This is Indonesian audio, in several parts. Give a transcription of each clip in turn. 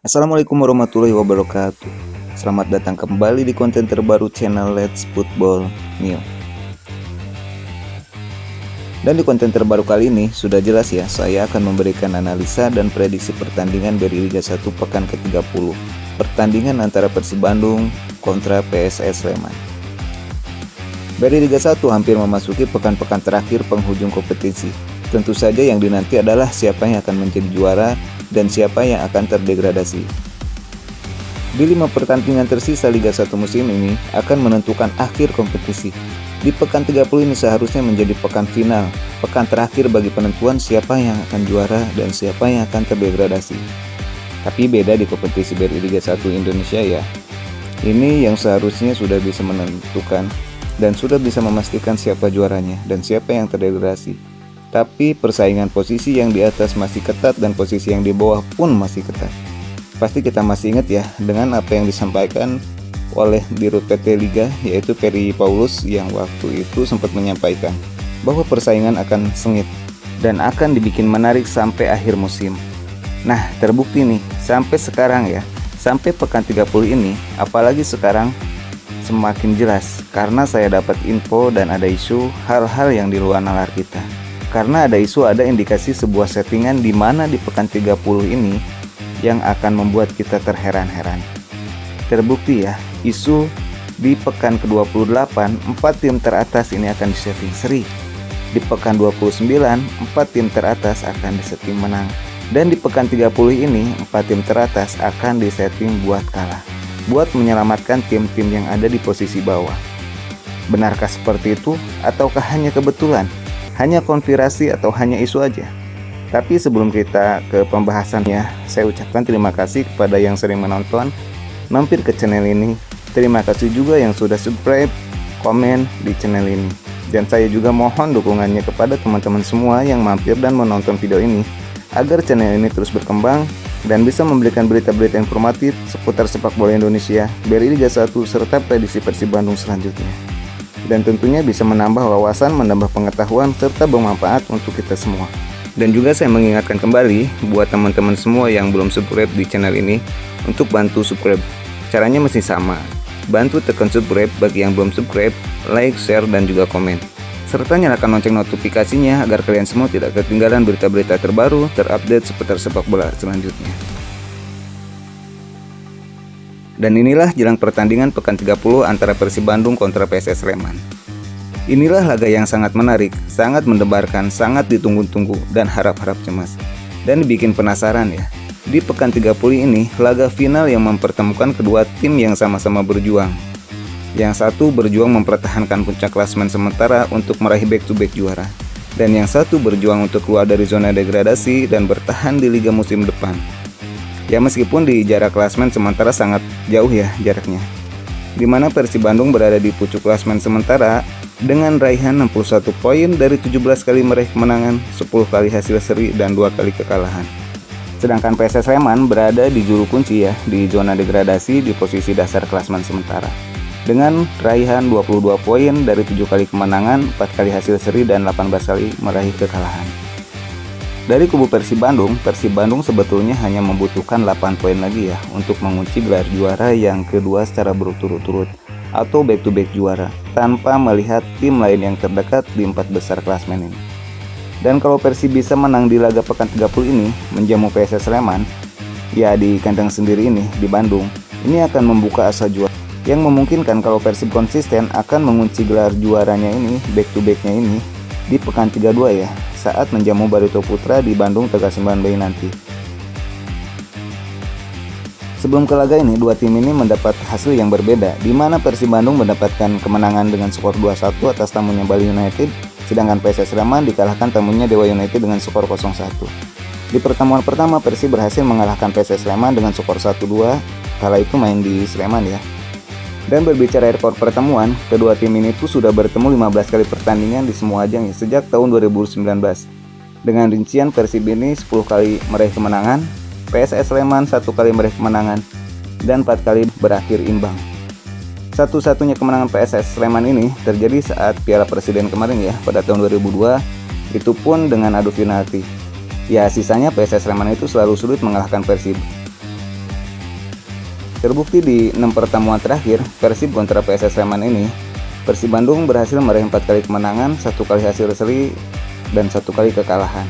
Assalamualaikum warahmatullahi wabarakatuh. Selamat datang kembali di konten terbaru channel Let's Football New. Dan di konten terbaru kali ini sudah jelas ya, saya akan memberikan analisa dan prediksi pertandingan dari Liga 1 pekan ke-30. Pertandingan antara Persib Bandung kontra PSS Sleman. Dari Liga 1 hampir memasuki pekan-pekan terakhir penghujung kompetisi. Tentu saja yang dinanti adalah siapa yang akan menjadi juara dan siapa yang akan terdegradasi. Di 5 pertandingan tersisa Liga 1 musim ini akan menentukan akhir kompetisi. Di pekan 30 ini seharusnya menjadi pekan final, pekan terakhir bagi penentuan siapa yang akan juara dan siapa yang akan terdegradasi. Tapi beda di kompetisi BRI Liga 1 Indonesia ya. Ini yang seharusnya sudah bisa menentukan dan sudah bisa memastikan siapa juaranya dan siapa yang terdegradasi. Tapi persaingan posisi yang di atas masih ketat dan posisi yang di bawah pun masih ketat. Pasti kita masih ingat ya dengan apa yang disampaikan oleh Dirut PT Liga, yaitu Peri Paulus, yang waktu itu sempat menyampaikan bahwa persaingan akan sengit dan akan dibikin menarik sampai akhir musim. Nah, terbukti nih sampai sekarang ya, sampai pekan 30 ini, apalagi sekarang semakin jelas karena saya dapat info dan ada isu hal-hal yang di luar nalar kita. Karena ada isu, ada indikasi sebuah settingan di mana di pekan 30 ini yang akan membuat kita terheran-heran. Terbukti ya, isu di pekan ke-28, 4 tim teratas ini akan disetting seri. Di pekan 29, 4 tim teratas akan disetting menang. Dan di pekan 30 ini, 4 tim teratas akan disetting buat kalah. Buat menyelamatkan tim-tim yang ada di posisi bawah. Benarkah seperti itu? Ataukah hanya kebetulan? Hanya konspirasi atau hanya isu aja? Tapi sebelum kita ke pembahasannya, saya ucapkan terima kasih kepada yang sering menonton, mampir ke channel ini. Terima kasih juga yang sudah subscribe, komen di channel ini. Dan saya juga mohon dukungannya kepada teman-teman semua yang mampir dan menonton video ini, agar channel ini terus berkembang dan bisa memberikan berita-berita informatif seputar sepak bola Indonesia, BRI Liga 1, serta prediksi Persib Bandung selanjutnya. Dan tentunya bisa menambah wawasan, menambah pengetahuan, serta bermanfaat untuk kita semua. Dan juga saya mengingatkan kembali buat teman-teman semua yang belum subscribe di channel ini untuk bantu subscribe. Caranya masih sama. Bantu tekan subscribe bagi yang belum subscribe, like, share, dan juga komen. Serta nyalakan lonceng notifikasinya agar kalian semua tidak ketinggalan berita-berita terbaru, terupdate seputar sepak bola selanjutnya. Dan inilah jelang pertandingan pekan 30 antara Persib Bandung kontra PSS Sleman. Inilah laga yang sangat menarik, sangat mendebarkan, sangat ditunggu-tunggu, dan harap-harap cemas. Dan dibikin penasaran ya. Di pekan 30 ini, laga final yang mempertemukan kedua tim yang sama-sama berjuang. Yang satu berjuang mempertahankan puncak klasemen sementara untuk meraih back-to-back juara. Dan yang satu berjuang untuk keluar dari zona degradasi dan bertahan di liga musim depan. Ya meskipun di jarak klasemen sementara sangat jauh ya jaraknya. Di mana Persib Bandung berada di pucuk klasemen sementara dengan raihan 61 poin dari 17 kali meraih kemenangan, 10 kali hasil seri, dan 2 kali kekalahan. Sedangkan PSS Sleman berada di juru kunci ya, di zona degradasi di posisi dasar klasemen sementara. Dengan raihan 22 poin dari 7 kali kemenangan, 4 kali hasil seri, dan 18 kali meraih kekalahan. Dari kubu Persib Bandung sebetulnya hanya membutuhkan 8 poin lagi ya untuk mengunci gelar juara yang kedua secara berturut-turut atau back-to-back juara tanpa melihat tim lain yang terdekat di 4 besar klasemen ini. Dan kalau Persib bisa menang di laga pekan 30 ini menjamu PSS Sleman ya di kandang sendiri ini di Bandung, ini akan membuka asa juara yang memungkinkan kalau Persib konsisten akan mengunci gelar juaranya ini, back-to-backnya ini di pekan 32 ya, saat menjamu Barito Putra di Bandung Tegal 9 Mei nanti. Sebelum ke laga ini, dua tim ini mendapat hasil yang berbeda, di mana Persib Bandung mendapatkan kemenangan dengan skor 2-1 atas tamunya Bali United, sedangkan PSS Sleman dikalahkan tamunya Dewa United dengan skor 0-1. Di pertemuan pertama, Persib berhasil mengalahkan PSS Sleman dengan skor 1-2, kala itu main di Sleman ya. Dan berbicara rekor pertemuan, kedua tim ini tuh sudah bertemu 15 kali pertandingan di semua ajang ya, sejak tahun 2019. Dengan rincian Persib ini 10 kali meraih kemenangan, PSS Sleman 1 kali meraih kemenangan, dan 4 kali berakhir imbang. Satu-satunya kemenangan PSS Sleman ini terjadi saat Piala Presiden kemarin ya, pada tahun 2002, itu pun dengan adu penalti. Ya sisanya PSS Sleman itu selalu sulit mengalahkan Persib. Terbukti di 6 pertemuan terakhir Persib kontra PSS Sleman ini, Persib Bandung berhasil meraih 4 kali kemenangan, 1 kali hasil seri, dan 1 kali kekalahan.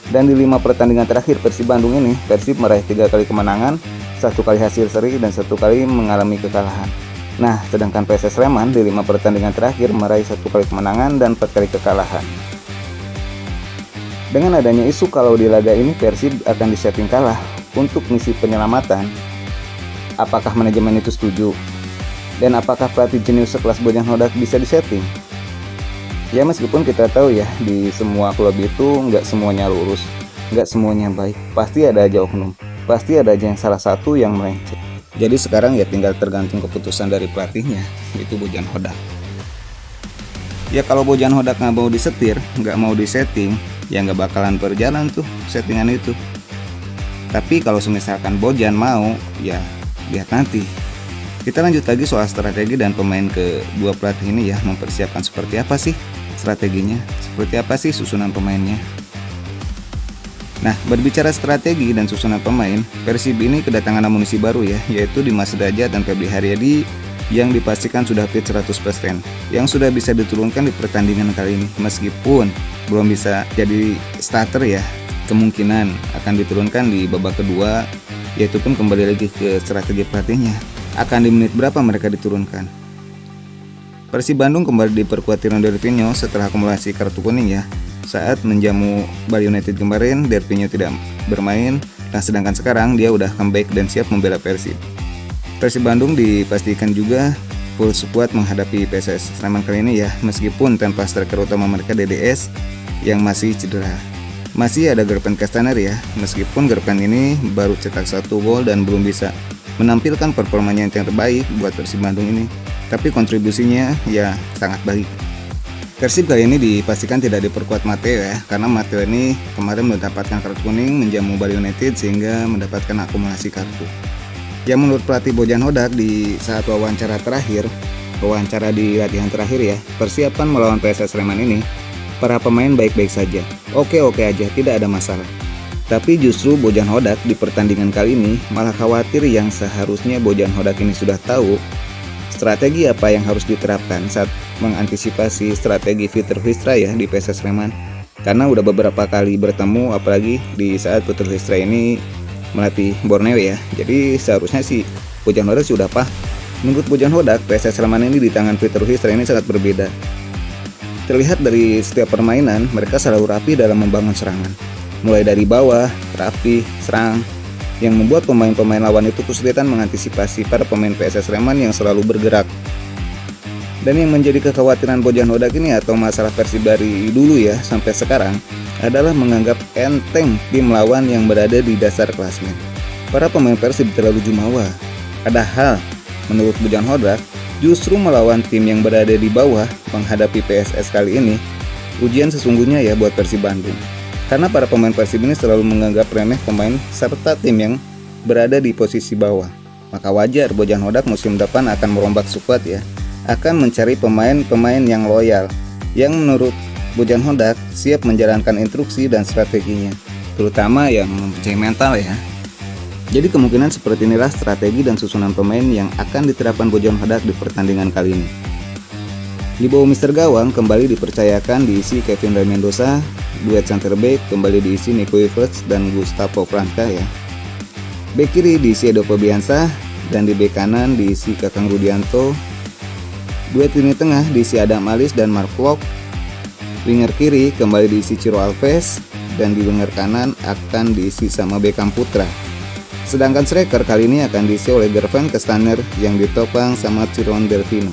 Dan di 5 pertandingan terakhir Persib Bandung ini, Persib meraih 3 kali kemenangan, 1 kali hasil seri, dan 1 kali mengalami kekalahan. Nah, sedangkan PSS Sleman di 5 pertandingan terakhir meraih 1 kali kemenangan dan 4 kali kekalahan. Dengan adanya isu kalau di laga ini Persib akan disetting kalah untuk misi penyelamatan, apakah manajemen itu setuju? Dan apakah pelatih jenius sekelas Bojan Hodak bisa disetting? Ya meskipun kita tahu ya, di semua klub itu nggak semuanya lurus, nggak semuanya baik. Pasti ada aja oknum, pasti ada aja yang salah satu yang melenceng. Jadi sekarang ya tinggal tergantung keputusan dari pelatihnya, itu Bojan Hodak. Ya kalau Bojan Hodak nggak mau disetir, nggak mau disetting, ya nggak bakalan berjalan tuh settingan itu. Tapi kalau misalkan Bojan mau, ya lihat nanti. Kita lanjut lagi soal strategi dan pemain kedua pelatih ini ya, mempersiapkan seperti apa sih strateginya, seperti apa sih susunan pemainnya. Nah, berbicara strategi dan susunan pemain, Persib ini kedatangan amunisi baru ya, yaitu Dimas Derajat dan Febri Haryadi yang dipastikan sudah fit 100%, yang sudah bisa diturunkan di pertandingan kali ini. Meskipun belum bisa jadi starter ya, kemungkinan akan diturunkan di babak kedua, yaitu pun kembali lagi ke strategi pelatihnya. Akan di menit berapa mereka diturunkan. Persib Bandung kembali diperkuat Tirno Dervinho setelah akumulasi kartu kuning ya. Saat menjamu Bali United kemarin, Dervinho tidak bermain. Nah sedangkan sekarang dia udah comeback dan siap membela Persib. Persib Bandung dipastikan juga full squad menghadapi PSS Sleman kali ini ya, meskipun tanpa striker utama mereka DDS yang masih cedera. Masih ada Gerpen Castaner ya, meskipun Gerpen ini baru cetak 1 gol dan belum bisa menampilkan performanya yang terbaik buat Persib Bandung ini, tapi kontribusinya ya sangat baik. Persib kali ini dipastikan tidak diperkuat Matteo ya, karena Matteo ini kemarin mendapatkan kartu kuning menjamu Bali United sehingga mendapatkan akumulasi kartu. Ya menurut pelatih Bojan Hodak di saat wawancara di latihan terakhir ya, persiapan melawan PSS Sleman ini, para pemain baik-baik saja, oke-oke aja, tidak ada masalah. Tapi justru Bojan Hodak di pertandingan kali ini malah khawatir yang seharusnya Bojan Hodak ini sudah tahu strategi apa yang harus diterapkan saat mengantisipasi strategi Peter Huistra ya di PSS Sleman. Karena udah beberapa kali bertemu, apalagi di saat Peter Huistra ini melatih Borneo ya. Jadi seharusnya sih Bojan Hodak sudah paham. Menurut Bojan Hodak, PSS Sleman ini di tangan Peter Huistra ini sangat berbeda. Terlihat dari setiap permainan mereka selalu rapi dalam membangun serangan. Mulai dari bawah, rapi, serang, yang membuat pemain-pemain lawan itu kesulitan mengantisipasi para pemain PSS Sleman yang selalu bergerak. Dan yang menjadi kekhawatiran Bojan Hodak ini atau masalah Persib dari dulu ya sampai sekarang adalah menganggap enteng tim lawan yang berada di dasar klasmen. Para pemain Persib terlalu jumawa. Padahal menurut Bojan Hodak, justru melawan tim yang berada di bawah menghadapi PSS kali ini ujian sesungguhnya ya buat Persib Bandung. Karena para pemain Persib ini selalu menganggap remeh pemain serta tim yang berada di posisi bawah. Maka wajar Bojan Hodak musim depan akan merombak skuad ya, akan mencari pemain-pemain yang loyal, yang menurut Bojan Hodak siap menjalankan instruksi dan strateginya, terutama yang mempunyai mental ya. Jadi kemungkinan seperti inilah strategi dan susunan pemain yang akan diterapkan Bojan Hodak di pertandingan kali ini. Di bawah Mister Gawang kembali dipercayakan diisi Kevin Ray Mendoza, duet center back kembali diisi Nico Everts dan Gustavo Franca ya. Bek kiri diisi Edo Febiansyah dan di bek kanan diisi Kakang Rudianto. Duet lini tengah diisi Adam Alis dan Mark Klok. Winger kiri kembali diisi Ciro Alves dan di winger kanan akan diisi sama Beckham Putra. Sedangkan striker kali ini akan diisi oleh Gerpen Castaner yang ditopang sama Tirno Dervinho.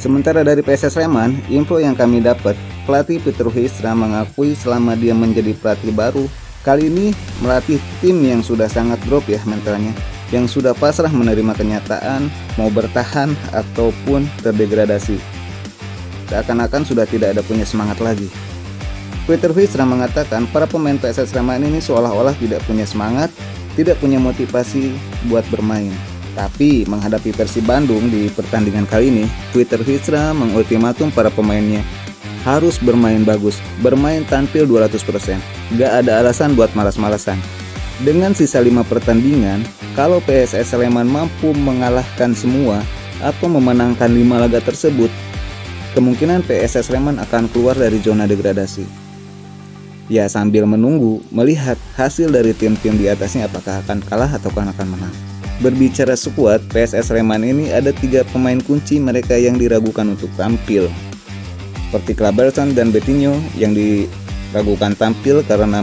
Sementara dari PSS Sleman, info yang kami dapat, pelatih Peter Huistra mengakui selama dia menjadi pelatih baru, kali ini melatih tim yang sudah sangat drop ya mentalnya, yang sudah pasrah menerima kenyataan, mau bertahan ataupun terdegradasi. Seakan-akan sudah tidak ada punya semangat lagi. Peter Huistra mengatakan para pemain PSS Sleman ini seolah-olah tidak punya semangat, tidak punya motivasi buat bermain. Tapi menghadapi Persib Bandung di pertandingan kali ini, Twitter Hijrah mengultimatum para pemainnya harus bermain bagus, bermain tampil 200%. Gak ada alasan buat malas-malasan. Dengan sisa 5 pertandingan, kalau PSS Sleman mampu mengalahkan semua atau memenangkan 5 laga tersebut, kemungkinan PSS Sleman akan keluar dari zona degradasi. Ya, sambil menunggu, melihat hasil dari tim-tim di atasnya apakah akan kalah atau akan menang. Berbicara skuad, PSS Sleman ini ada 3 pemain kunci mereka yang diragukan untuk tampil. Seperti Klaberson dan Betinho yang diragukan tampil karena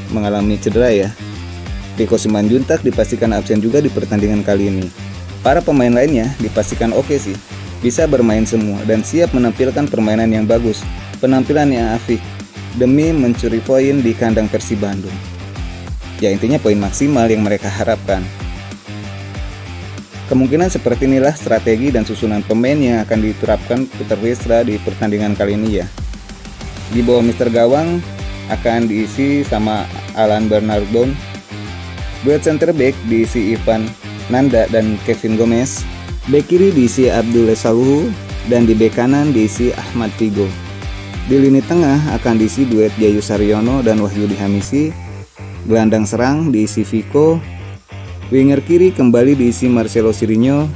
mengalami cedera ya. Rico Simanjuntak dipastikan absen juga di pertandingan kali ini. Para pemain lainnya dipastikan oke sih, bisa bermain semua dan siap menampilkan permainan yang bagus, penampilan yang apik demi mencuri poin di kandang Persib Bandung. Ya, intinya poin maksimal yang mereka harapkan. Kemungkinan seperti inilah strategi dan susunan pemain yang akan diterapkan Peter Hijrah di pertandingan kali ini ya. Di bawah Mr. Gawang akan diisi sama Alan Bernardon. Buat center back diisi Ivan Nanda dan Kevin Gomez. Back kiri diisi Abdul Saluhu dan di back kanan diisi Ahmad Figo. Di lini tengah akan diisi duet Yayu Saryono dan Wahyudi Hamisi. Gelandang serang diisi Vico. Winger kiri kembali diisi Marcelo Cirinho.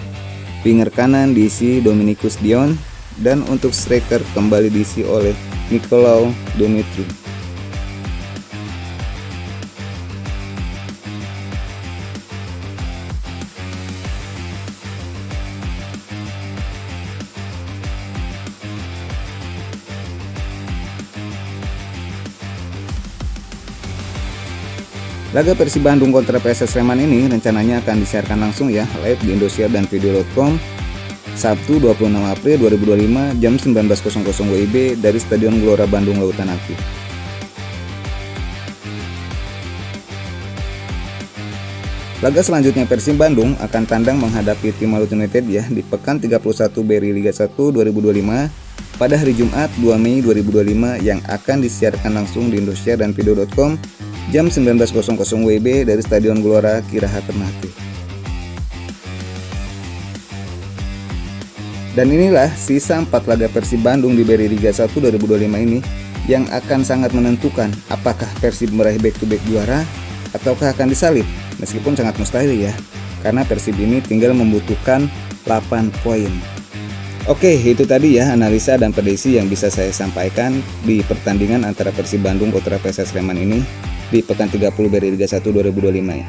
Winger kanan diisi Dominikus Dion. Dan untuk striker kembali diisi oleh Nicolau Dumitru. Laga Persib Bandung kontra PSS Sleman ini rencananya akan disiarkan langsung ya, live di Indosiar dan video.com Sabtu 26 April 2025 jam 19.00 WIB dari Stadion Gelora Bandung Lautan Api. Laga selanjutnya Persib Bandung akan tandang menghadapi tim Maluku United ya di pekan 31 BRI Liga 1 2025 pada hari Jumat 2 Mei 2025 yang akan disiarkan langsung di Indosiar dan video.com jam 19.00 WIB dari Stadion Gelora Kiraha Ternate. Dan inilah sisa 4 laga Persib Bandung di BRI Liga 1 2025 ini yang akan sangat menentukan apakah Persib meraih back-to-back juara ataukah akan disalib, meskipun sangat mustahil ya, karena Persib ini tinggal membutuhkan 8 poin. Oke, itu tadi ya analisa dan prediksi yang bisa saya sampaikan di pertandingan antara Persib Bandung kontra PSS Sleman ini di pekan 30 BRI Liga 1 2025 ya.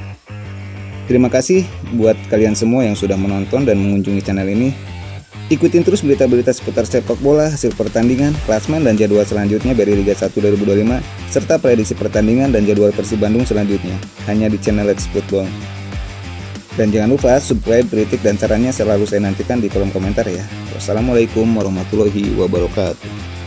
Terima kasih buat kalian semua yang sudah menonton dan mengunjungi channel ini. Ikutin terus berita-berita seputar sepak bola, hasil pertandingan, klasmen dan jadwal selanjutnya BRI Liga 1 2025 serta prediksi pertandingan dan jadwal Persib Bandung selanjutnya hanya di channel Let's Football. Dan jangan lupa subscribe, kritik dan sarannya selalu saya nantikan di kolom komentar ya. Wassalamualaikum warahmatullahi wabarakatuh.